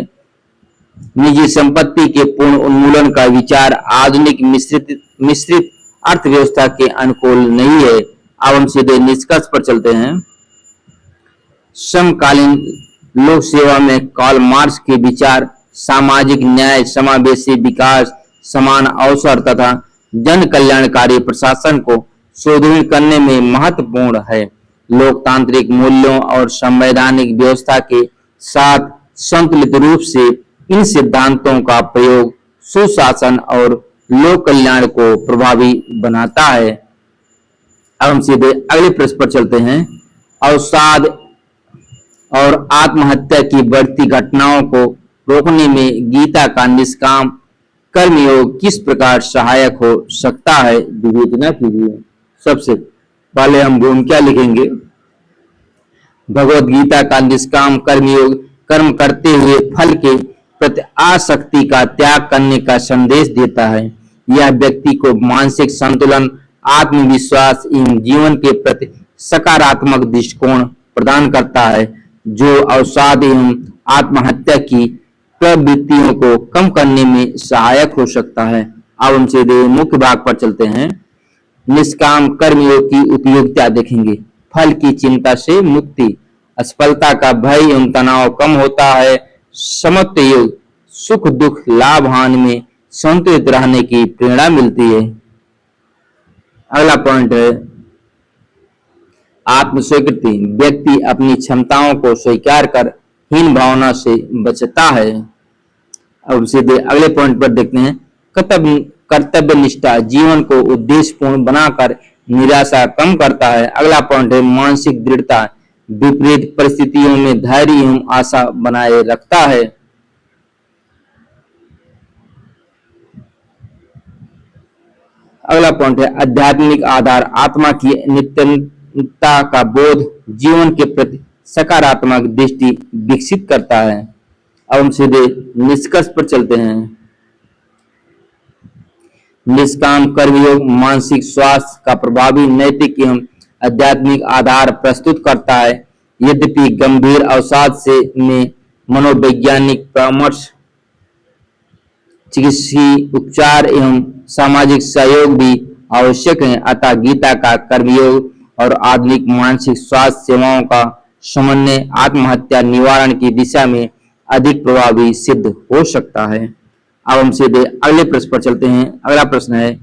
निजी संपत्ति के पूर्ण उन्मूलन का विचार आधुनिक मिश्रित अर्थव्यवस्था के अनुकूल नहीं है। अब हम सीधे निष्कर्ष पर चलते हैं। समकालीन लोक सेवा में कार्ल मार्क्स के विचार सामाजिक न्याय, समावेशी विकास, समान अवसर तथा जन कल्याणकारी प्रशासन को सुदृढ़ करने में महत्वपूर्ण है। लोकतांत्रिक मूल्यों और संवैधानिक व्यवस्था के साथ संतुलित रूप से इन सिद्धांतों का प्रयोग सुशासन और लोक कल्याण को प्रभावी बनाता है। अब हम सीधे अगले प्रश्न पर चलते हैं। अवसाद और आत्महत्या की बढ़ती घटनाओं को रोकने में गीता का निष्काम कर्मयोग किस प्रकार सहायक हो सकता है, विवेचना कीजिए। सबसे पहले हम भूमिका लिखेंगे। भगवत गीता का निष्काम कर्मयोग कर्म करते हुए फल के प्रति आसक्ति का त्याग करने का संदेश देता है। यह व्यक्ति को मानसिक संतुलन, आत्मविश्वास एवं जीवन के प्रति सकारात्मक दृष्टिकोण प्रदान करता है, जो अवसाद एवं आत्महत्या की प्रवृत्तियों को कम करने में सहायक हो सकता है। अब हम सीधे मुख्य भाग पर चलते हैं। निष्काम कर्मयोग की उपयोगिता देखेंगे। फल की चिंता से मुक्ति, असफलता का भय एवं तनाव कम होता है। समत्व योग, सुख दुख लाभ हानि में संतुलित रहने की प्रेरणा मिलती है। अगला पॉइंट है आत्म स्वीकृति, व्यक्ति अपनी क्षमताओं को स्वीकार कर हीन भावना से बचता है। अब सीधे अगले पॉइंट पर देखते हैं। कर्तव्य निष्ठा जीवन को उद्देश्यपूर्ण बनाकर निराशा कम करता है। अगला पॉइंट है मानसिक दृढ़ता, विपरीत परिस्थितियों में धैर्य एवं आशा बनाए रखता है। अगला पॉइंट है आध्यात्मिक आधार, आत्मा की नित्यता का बोध जीवन के प्रति सकारात्मक दृष्टि विकसित करता है। अब हम सीधे निष्कर्ष पर चलते हैं। निष्काम कर्मयोग मानसिक स्वास्थ्य का प्रभावी नैतिक एवं आध्यात्मिक आधार प्रस्तुत करता है। यद्यपि गंभीर अवसाद से में मनोवैज्ञानिक परामर्श, चिकित्सीय उपचार एवं सामाजिक सहयोग भी आवश्यक है। अतः गीता का कर्मयोग और आधुनिक मानसिक स्वास्थ्य सेवाओं का समन्वय आत्महत्या निवारण की दिशा में अधिक प्रभावी सिद्ध हो सकता है। अब हम सीधे अगले प्रश्न पर चलते हैं। अगला प्रश्न है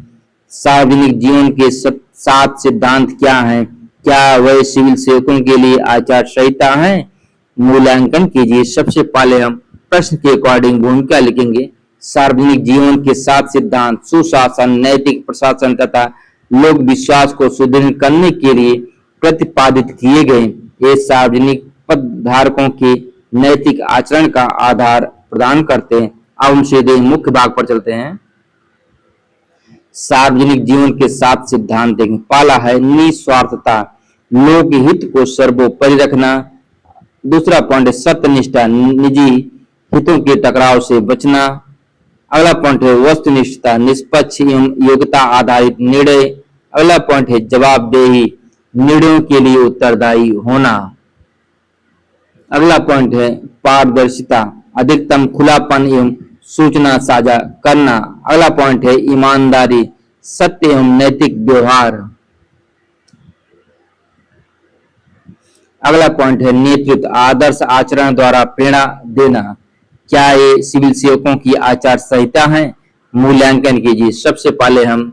सार्वजनिक जीवन के 7 सिद्धांत क्या हैं? क्या वह सिविल सेवकों के लिए आचार संहिता है? मूल्यांकन कीजिए। सबसे पहले हम प्रश्न के अकॉर्डिंग भूमिका लिखेंगे। सार्वजनिक जीवन के 7 सिद्धांत सुशासन, नैतिक प्रशासन तथा लोक विश्वास को सुदृढ़ करने के लिए प्रतिपादित किए गए। ये सार्वजनिक पद धारकों के नैतिक आचरण का आधार प्रदान करते हैं। अब हम सीधे मुख्य भाग पर चलते हैं। सार्वजनिक जीवन के 7 सिद्धांत देखें। पहला है निस्वार्थता, लोकहित को सर्वोपरि रखना। दूसरा पॉइंट है सत्यनिष्ठा, निजी हितों के टकराव से बचना। अगला पॉइंट है वस्तुनिष्ठता, निष्पक्ष एवं योग्यता आधारित निर्णय। अगला पॉइंट है जवाबदेही, निर्णयों के लिए उत्तरदायी होना। अगला पॉइंट है पारदर्शिता, अधिकतम खुलापन एवं सूचना साझा करना। अगला पॉइंट है ईमानदारी, सत्य एवं नैतिक व्यवहार। अगला पॉइंट है नेतृत्व, आदर्श आचरण द्वारा प्रेरणा देना। क्या ये सिविल सेवकों की आचार संहिता है? मूल्यांकन कीजिए। सबसे पहले हम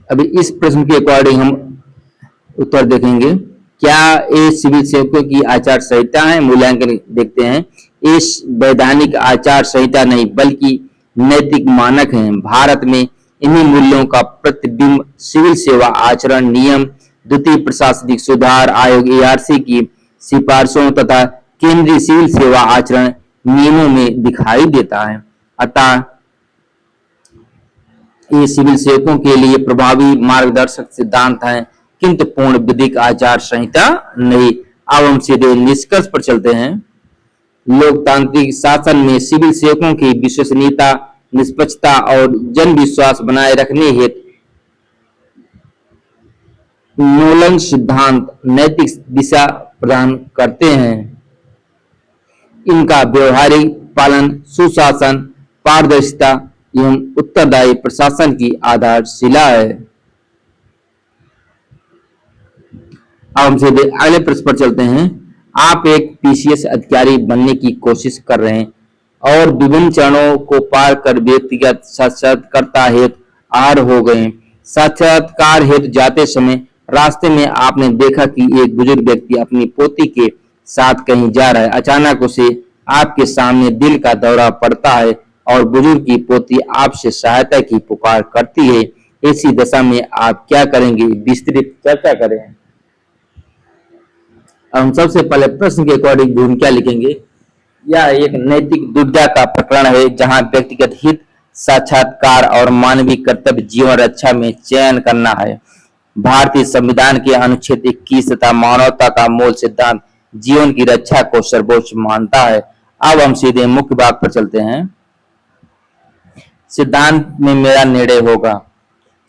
अभी इस प्रश्न के अकॉर्डिंग हम उत्तर देखेंगे। क्या ये सिविल सेवकों की आचार संहिता है? मूल्यांकन देखते हैं। इस वैधानिक आचार संहिता नहीं बल्कि नैतिक मानक हैं। भारत में इन्हीं मूल्यों का प्रतिबिंब सिविल सेवा आचरण नियम, द्वितीय प्रशासनिक सुधार आयोग ARC की सिफारिशों तथा केंद्रीय सिविल सेवा आचरण नियमों में दिखाई देता है। अतः ये सिविल सेवकों के लिए प्रभावी मार्गदर्शक सिद्धांत हैं, किंतु पूर्ण विधिक आचार संहिता नहीं। अब हम सीधे निष्कर्ष पर चलते हैं। लोकतांत्रिक शासन में सिविल सेवकों की विश्वसनीयता, निष्पक्षता और जन विश्वास बनाए रखने हेतु नोलन सिद्धांत नैतिक दिशा प्रदान करते हैं। इनका व्यवहारिक पालन सुशासन, पारदर्शिता एवं उत्तरदायी प्रशासन की आधारशिला है। अब हम सीधे अगले प्रश्न पर चलते हैं। आप एक PCS अधिकारी बनने की कोशिश कर रहे हैं और विभिन्न चरणों को पार कर व्यक्तिगत साक्षात्कारकर्ता हेतु आर हो गए। साक्षात्कार हेतु जाते समय रास्ते में आपने देखा कि एक बुजुर्ग व्यक्ति अपनी पोती के साथ कहीं जा रहा है। अचानक उसे आपके सामने दिल का दौरा पड़ता है और बुजुर्ग की पोती आपसे सहायता की पुकार करती है। ऐसी दशा में आप क्या करेंगे? विस्तृत चर्चा करें। हम सबसे पहले प्रश्न के अकॉर्डिंग भूमिका लिखेंगे। यह एक नैतिक दुविधा का प्रकरण है जहां व्यक्तिगत हित, साक्षात्कार और मानवीय कर्तव्य जीवन रक्षा में चयन करना है। भारतीय संविधान के अनुच्छेद 21 तथा मानवता का मूल सिद्धांत जीवन की रक्षा को सर्वोच्च मानता है। अब हम सीधे मुख्य भाग पर चलते हैं। सिद्धांत में मेरा निर्णय होगा।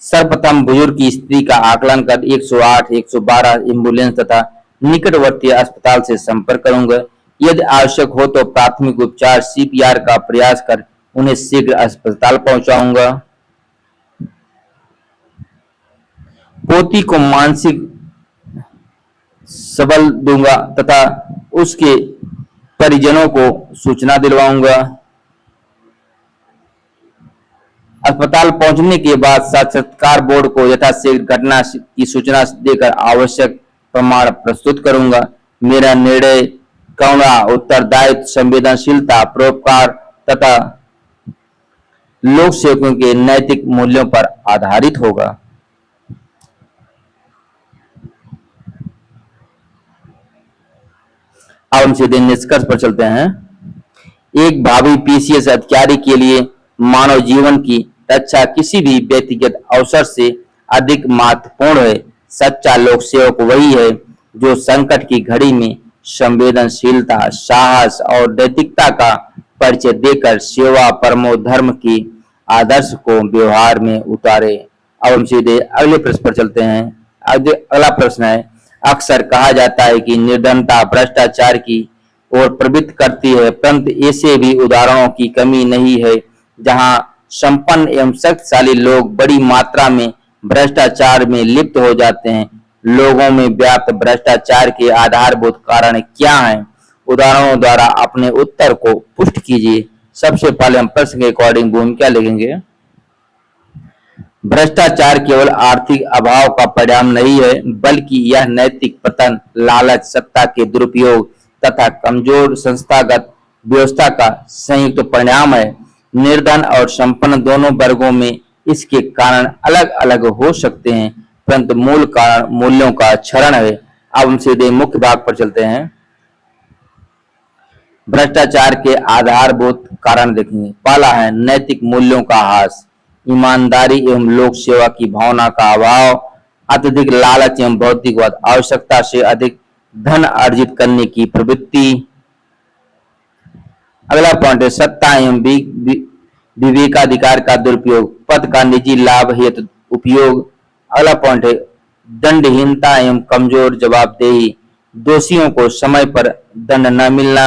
सर्वप्रथम बुजुर्ग की स्थिति का आकलन कर 108, 112 एम्बुलेंस तथा निकटवर्ती अस्पताल से संपर्क करूंगा। यदि आवश्यक हो तो प्राथमिक उपचार CPR का प्रयास कर उन्हें शीघ्र अस्पताल पहुंचाऊंगा। पोती को मानसिक सबल दूंगा तथा उसके परिजनों को सूचना दिलवाऊंगा। अस्पताल पहुंचने के बाद साक्षात्कार बोर्ड को यथाशीघ्र घटना की सूचना देकर आवश्यक प्रमाण प्रस्तुत करूंगा। मेरा निर्णय करुणा, उत्तरदायित्व, संवेदनशीलता, परोपकार तथा लोक सेवकों के नैतिक मूल्यों पर आधारित होगा। अब हम सीधे निष्कर्ष पर चलते हैं। एक भावी PCS अधिकारी के लिए मानव जीवन की रक्षा किसी भी व्यक्तिगत अवसर से अधिक महत्वपूर्ण है। सच्चा लोक सेवक वही है जो संकट की घड़ी में संवेदनशीलता, साहस और नैतिकता का परिचय देकर सेवा परमो धर्म की आदर्श को व्यवहार में उतारे। अब हम सीधे अगले प्रश्न पर चलते हैं। अगला प्रश्न है, अक्सर कहा जाता है कि निर्धनता भ्रष्टाचार की ओर प्रवृत्त करती है, परंतु ऐसे भी उदाहरणों की कमी नहीं है जहां संपन्न एवं शक्तिशाली लोग बड़ी मात्रा में भ्रष्टाचार में लिप्त हो जाते हैं। लोगों में व्याप्त भ्रष्टाचार के आधारभूत कारण क्या हैं? उदाहरणों द्वारा अपने उत्तर को पुष्ट कीजिए। सबसे पहले हम प्रश्न के अकॉर्डिंग भूमिका लिखेंगे। भ्रष्टाचार केवल आर्थिक अभाव का परिणाम नहीं है, बल्कि यह नैतिक पतन, लालच, सत्ता के दुरुपयोग तथा कमजोर संस्थागत व्यवस्था का संयुक्त परिणाम है। निर्धन और संपन्न दोनों वर्गों में इसके कारण अलग अलग हो सकते हैं, परंतु मूल कारण मूल्यों का क्षरण है। अब हम सीधे मुख्य भाग पर चलते हैं। भ्रष्टाचार के आधारभूत कारण देखेंगे। पहला है नैतिक मूल्यों का ह्रास, ईमानदारी एवं लोक सेवा की भावना का अभाव, अत्यधिक लालच एवं भौतिकवाद, आवश्यकता से अधिक धन अर्जित करने की प्रवृत्ति। अगला पॉइंट है सत्ता एवं विवेकाधिकार का दुरुपयोग, पद का निजी लाभ हेतु उपयोग। अगला पॉइंट है दंडहीनता एवं कमजोर जवाबदेही, दोषियों को समय पर दंड न मिलना।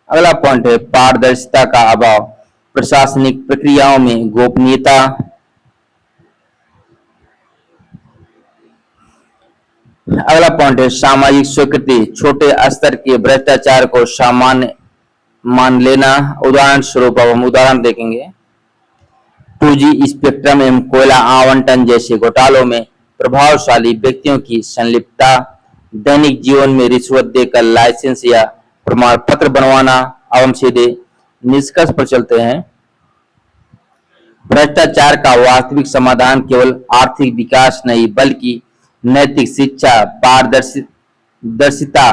अगला पॉइंट है पारदर्शिता का अभाव, प्रशासनिक प्रक्रियाओं में गोपनीयता। अगला पॉइंट है सामाजिक स्वीकृति, छोटे स्तर के भ्रष्टाचार को सामान्य मान लेना। उदाहरण स्वरूप अब हम उदाहरण देखेंगे। 2G स्पेक्ट्रम एवं कोयला आवंटन जैसे घोटालों में प्रभावशाली व्यक्तियों की संलिप्तता, दैनिक जीवन में रिश्वत देकर लाइसेंस या प्रमाण पत्र बनवाना। अब हम सीधे निष्कर्ष पर चलते हैं। भ्रष्टाचार का वास्तविक समाधान केवल आर्थिक विकास नहीं बल्कि नैतिक शिक्षा, पारदर्शिता,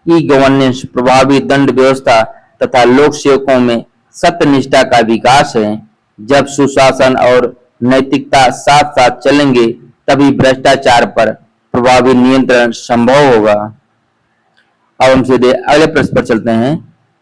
ई गवर्नेंस, प्रभावी दंड व्यवस्था तथा लोक सेवकों में सत्यनिष्ठा का विकास है। जब सुशासन और नैतिकता साथ साथ चलेंगे तभी भ्रष्टाचार पर प्रभावी नियंत्रण संभव होगा। अब हम सीधे अगले प्रश्न पर चलते हैं।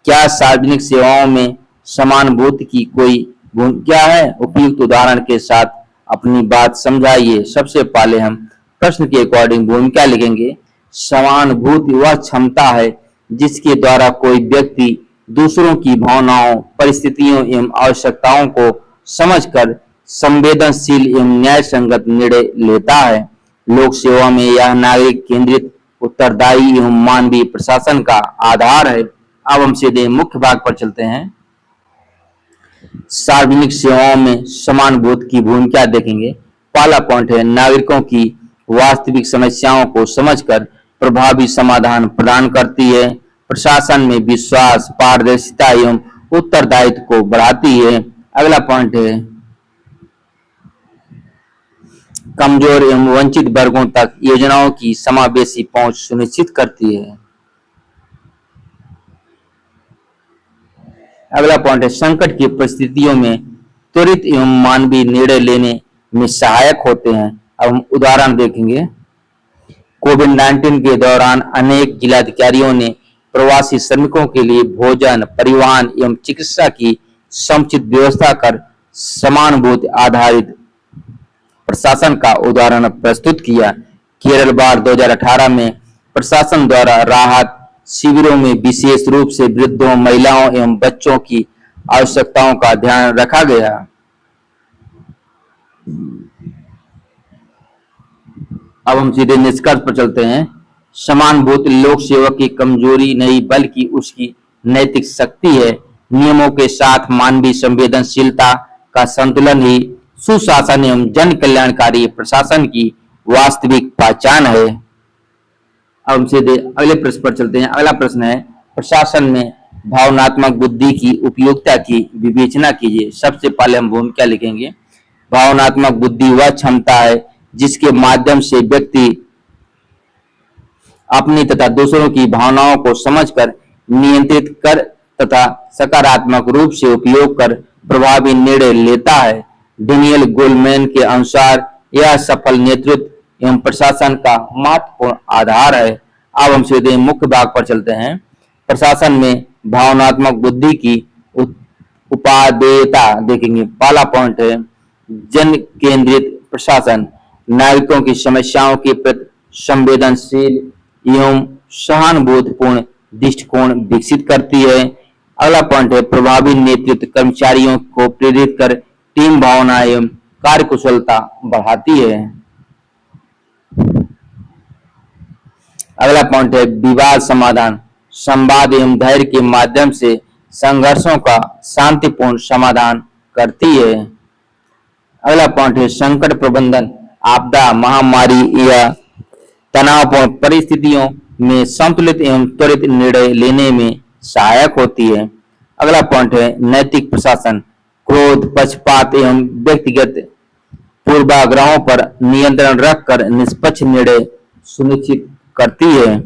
क्या सार्वजनिक सेवाओं में समानुभूति की कोई भूमिका है? उपयुक्त उदाहरण के साथ अपनी बात समझाइए। सबसे पहले हम प्रश्न के अकॉर्डिंग भूमिका लिखेंगे। समानुभूति वह क्षमता है जिसके द्वारा कोई व्यक्ति दूसरों की भावनाओं, परिस्थितियों एवं आवश्यकताओं को समझकर संवेदनशील एवं न्याय संगत निर्णय लेता है। लोक सेवा में यह नागरिक केंद्रित, उत्तरदायी एवं मानवीय प्रशासन का आधार है। अब हम सीधे मुख्य भाग पर चलते हैं। सार्वजनिक सेवाओं में समानुभूति की भूमिका देखेंगे। पहला पॉइंट है नागरिकों की वास्तविक समस्याओं को समझकर प्रभावी समाधान प्रदान करती है। प्रशासन में विश्वास, पारदर्शिता एवं उत्तरदायित्व को बढ़ाती है। अगला पॉइंट है कमजोर एवं वंचित वर्गों तक योजनाओं की समावेशी पहुंच सुनिश्चित करती है। अगला पॉइंट है संकट की परिस्थितियों में त्वरित एवं मानवीय निर्णय लेने में सहायक होते हैं। अब हम उदाहरण देखेंगे। कोविड-19 के दौरान अनेक जिलाधिकारियों ने प्रवासी श्रमिकों के लिए भोजन, परिवहन एवं चिकित्सा की समुचित व्यवस्था कर समानुभूति आधारित प्रशासन का उदाहरण प्रस्तुत किया। केरल बाढ़ 2018 में प्रशासन द्वारा राहत शिविरों में विशेष रूप से वृद्धों, महिलाओं एवं बच्चों की आवश्यकताओं का ध्यान रखा गया। अब हम सीधे निष्कर्ष पर चलते हैं। समानुभूति लोक सेवा की कमजोरी नहीं बल्कि उसकी नैतिक शक्ति है। नियमों के साथ मानवीय संवेदनशीलता का संतुलन ही सुशासन एवं जन कल्याणकारी प्रशासन की वास्तविक पहचान है। अब हम सीधे अगले प्रश्न पर चलते हैं। अगला प्रश्न है प्रशासन में भावनात्मक बुद्धि की उपयोगिता की विवेचना कीजिए। सबसे पहले हम भूमिका लिखेंगे। भावनात्मक बुद्धि वह क्षमता है जिसके माध्यम से व्यक्ति अपनी तथा दूसरों की भावनाओं को समझकर नियंत्रित कर तथा सकारात्मक रूप से उपयोग कर प्रभावी निर्णय लेता है। डेनियल गोलमैन के अनुसार यह सफल नेतृत्व एवं प्रशासन का महत्वपूर्ण आधार है। अब हम सीधे मुख्य भाग पर चलते हैं। प्रशासन में भावनात्मक बुद्धि की उपादेयता देखेंगे। पहला पॉइंट है जन केंद्रित प्रशासन नागरिकों की समस्याओं के प्रति संवेदनशील एवं सहानुभूतिपूर्ण दृष्टिकोण विकसित करती है। अगला पॉइंट है प्रभावी नेतृत्व कर्मचारियों को प्रेरित कर टीम भावना एवं कार्यकुशलता बढ़ाती है। अगला पॉइंट है विवाद समाधान संवाद एवं धैर्य के माध्यम से संघर्षों का शांतिपूर्ण समाधान करती है। अगला पॉइंट है संकट प्रबंधन आपदा, महामारी या तनावपूर्ण परिस्थितियों में संतुलित एवं त्वरित निर्णय लेने में सहायक होती है। अगला पॉइंट है नैतिक प्रशासन क्रोध, पक्षपात एवं व्यक्तिगत पूर्वाग्रहों पर नियंत्रण रखकर निष्पक्ष निर्णय सुनिश्चित करती है।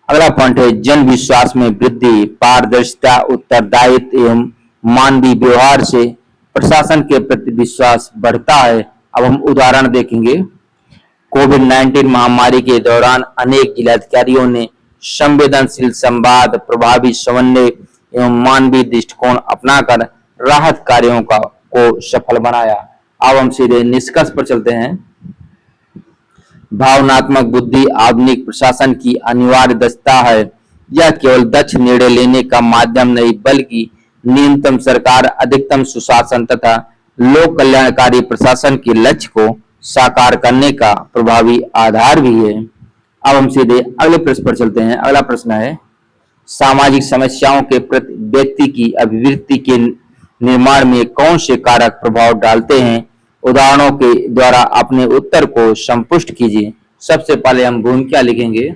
अगला पॉइंट है जन विश्वास में वृद्धि, पारदर्शिता, उत्तरदायित्व एवं मानवीय व्यवहार से प्रशासन के प्रति विश्वास बढ़ता है। अब हम उदाहरण देखेंगे। कोविड-19 महामारी के दौरान अनेक जिलाधिकारियों ने संवेदनशील संवाद, प्रभावी समन्वय एवं मानवीय दृष्टिकोण अपनाकर राहत कार्यों को सफल बनाया। अब हम सीधे निष्कर्ष पर चलते हैं। भावनात्मक बुद्धि आधुनिक प्रशासन की अनिवार्य दक्षता है। यह केवल दक्ष निर्णय लेने का माध्यम नहीं बल्कि न्यूनतम सरकार, अधिकतम सुशासन तथा लोक कल्याणकारी प्रशासन के लक्ष्य को साकार करने का प्रभावी आधार भी है। अब हम सीधे अगले प्रश्न पर चलते हैं। अगला प्रश्न है सामाजिक समस्याओं के प्रति व्यक्ति की अभिवृत्ति के निर्माण में कौन से कारक प्रभाव डालते हैं? उदाहरणों के द्वारा अपने उत्तर को संपुष्ट कीजिए। सबसे पहले हम भूमिका लिखेंगे।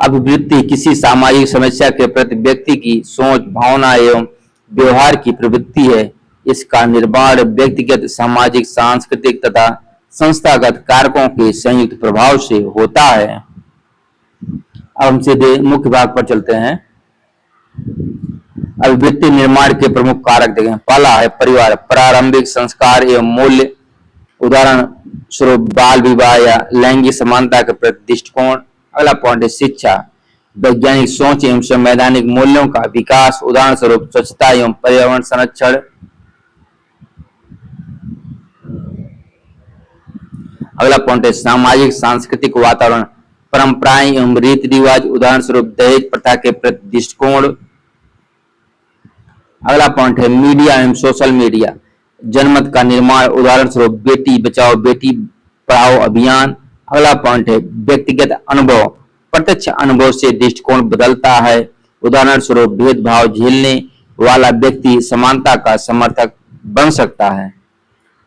अभिवृत्ति किसी सामाजिक समस्या के प्रति व्यक्ति की सोच, भावना एवं व्यवहार की प्रवृत्ति है। इसका निर्माण व्यक्तिगत, सामाजिक, सांस्कृतिक तथा संस्थागत कारकों के संयुक्त प्रभाव से होता है। अब हम सीधे मुख्य भाग पर चलते हैं। अभिवृत्ति निर्माण के प्रमुख कारक देखें। पहला है परिवार, प्रारंभिक संस्कार एवं मूल्य, उदाहरण स्वरूप बाल विवाह या लैंगिक समानता के प्रति दृष्टिकोण। अगला पॉइंट है शिक्षा, वैज्ञानिक सोच एवं संवैधानिक मूल्यों का विकास, उदाहरण स्वरूप स्वच्छता एवं पर्यावरण संरक्षण। अगला पॉइंट है सामाजिक सांस्कृतिक वातावरण, परंपराएं एवं रीति रिवाज, उदाहरण स्वरूप दहेज प्रथा के प्रति दृष्टिकोण। अगला पॉइंट है मीडिया एवं सोशल मीडिया, जनमत का निर्माण, उदाहरण स्वरूप बेटी बचाओ बेटी पढ़ाओ अभियान। अगला पॉइंट है व्यक्तिगत अनुभव, प्रत्यक्ष अनुभव से दृष्टिकोण बदलता है, उदाहरण स्वरूप भेदभाव झेलने वाला व्यक्ति समानता का समर्थक बन सकता है।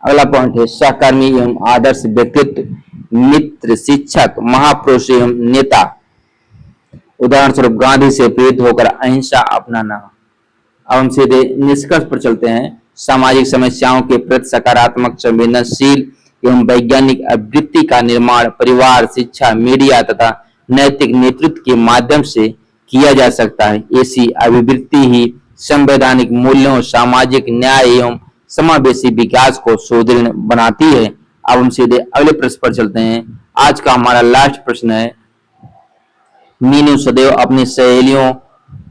अगला पॉइंट है सहकर्मी एवं आदर्श व्यक्तित्व, मित्र, शिक्षक, महापुरुष एवं नेता, उदाहरण स्वरूप गांधी से प्रेरित होकर अहिंसा अपनाना। अब हम सीधे निष्कर्ष पर चलते हैं। सामाजिक समस्याओं के प्रति सकारात्मक, संवेदनशील एवं वैज्ञानिक अभिवृत्ति का निर्माण परिवार, शिक्षा, मीडिया तथा नैतिक नेतृत्व के माध्यम से किया जा सकता है। ऐसी अभिवृत्ति ही संवैधानिक मूल्यों, सामाजिक न्याय एवं समावेशी विकास को सुदृढ़ बनाती है। अब हम सीधे अगले प्रश्न पर चलते हैं। आज का हमारा लास्ट प्रश्न है मीनू सदैव अपनी सहेलियों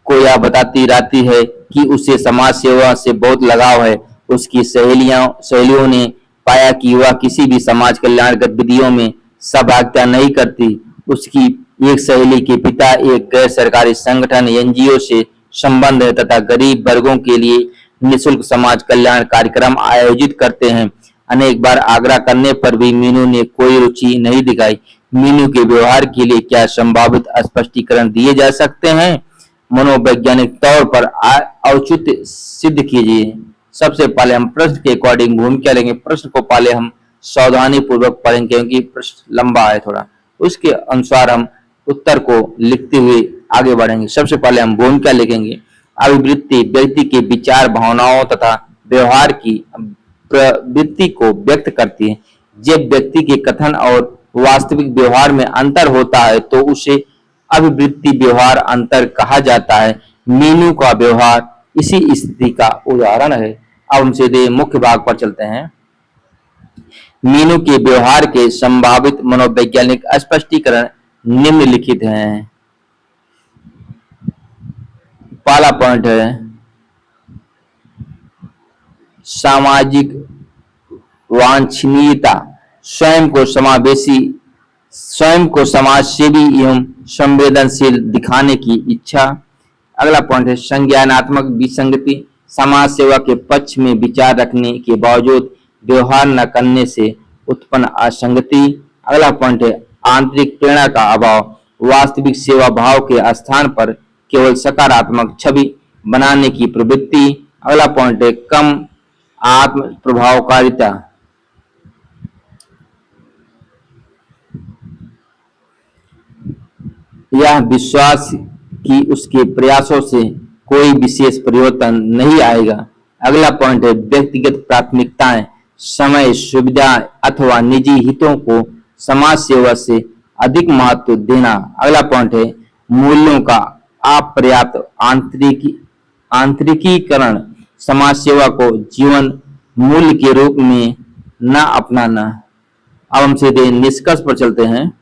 को यह बताती रहती है कि उसे समाज सेवा से बहुत लगाव है। उसकी सहेलियों ने पाया कि वह किसी भी समाज कल्याण गतिविधियों में सहभागिता नहीं करती। उसकी एक सहेली के पिता एक गैर सरकारी संगठन एनजीओ से संबंध है तथा गरीब वर्गों के लिए निःशुल्क समाज कल्याण कार्यक्रम आयोजित करते हैं। अनेक बार आग्रह करने पर भी मीनू ने कोई रुचि नहीं दिखाई। मीनू के व्यवहार के लिए क्या संभावित स्पष्टीकरण दिए जा सकते हैं? मनोवैज्ञानिक तौर पर औचित्य सिद्ध कीजिए। सबसे पहले हम प्रश्न के अकॉर्डिंग भूमिका लेंगे। प्रश्न को पहले हम सावधानी पूर्वक पढ़ेंगे क्योंकि प्रश्न लंबा है थोड़ा, उसके अनुसार हम उत्तर को लिखते हुए आगे बढ़ेंगे। सबसे पहले हम भूमिका लिखेंगे। अभिवृत्ति व्यक्ति के विचार, भावनाओं तथा व्यवहार की प्रवृत्ति को व्यक्त करती है। जब व्यक्ति के कथन और वास्तविक व्यवहार में अंतर होता है तो उसे अभिवृत्ति व्यवहार अंतर कहा जाता है। मीनू का व्यवहार इसी स्थिति का उदाहरण है। अब हम सीधे मुख्य भाग पर चलते हैं। मीनू के व्यवहार के संभावित मनोवैज्ञानिक स्पष्टीकरण निम्नलिखित हैं। पहला पॉइंट है सामाजिक वांछनीयता, स्वयं को समाजसेवी एवं संवेदनशील दिखाने की इच्छा। अगला पॉइंट है संज्ञानात्मक विसंगति, समाज सेवा के पक्ष में विचार रखने के बावजूद व्यवहार न करने से उत्पन्न असंगति। अगला पॉइंट है आंतरिक प्रेरणा का अभाव, वास्तविक सेवा भाव के स्थान पर केवल सकारात्मक छवि बनाने की प्रवृत्ति। अगला पॉइंट है कम आत्म प्रभावकारिता, यह विश्वास कि उसके प्रयासों से कोई विशेष परिवर्तन नहीं आएगा। अगला पॉइंट है व्यक्तिगत प्राथमिकताएं, समय, सुविधा अथवा निजी हितों को समाज सेवा से अधिक महत्व देना। अगला पॉइंट है मूल्यों का अपर्याप्त आंतरिकीकरण, समाज सेवा को जीवन मूल्य के रूप में न अपनाना। अब हम सीधे निष्कर्ष पर चलते हैं।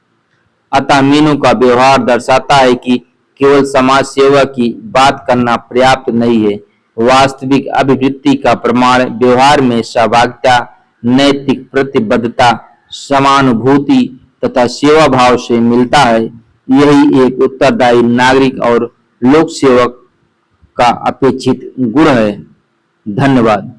अतः मीनू का व्यवहार दर्शाता है कि केवल समाज सेवा की बात करना पर्याप्त नहीं है। वास्तविक अभिवृत्ति का प्रमाण व्यवहार में सहभागिता, नैतिक प्रतिबद्धता, समानुभूति तथा सेवा भाव से मिलता है। यही एक उत्तरदायी नागरिक और लोक सेवक का अपेक्षित गुण है। धन्यवाद।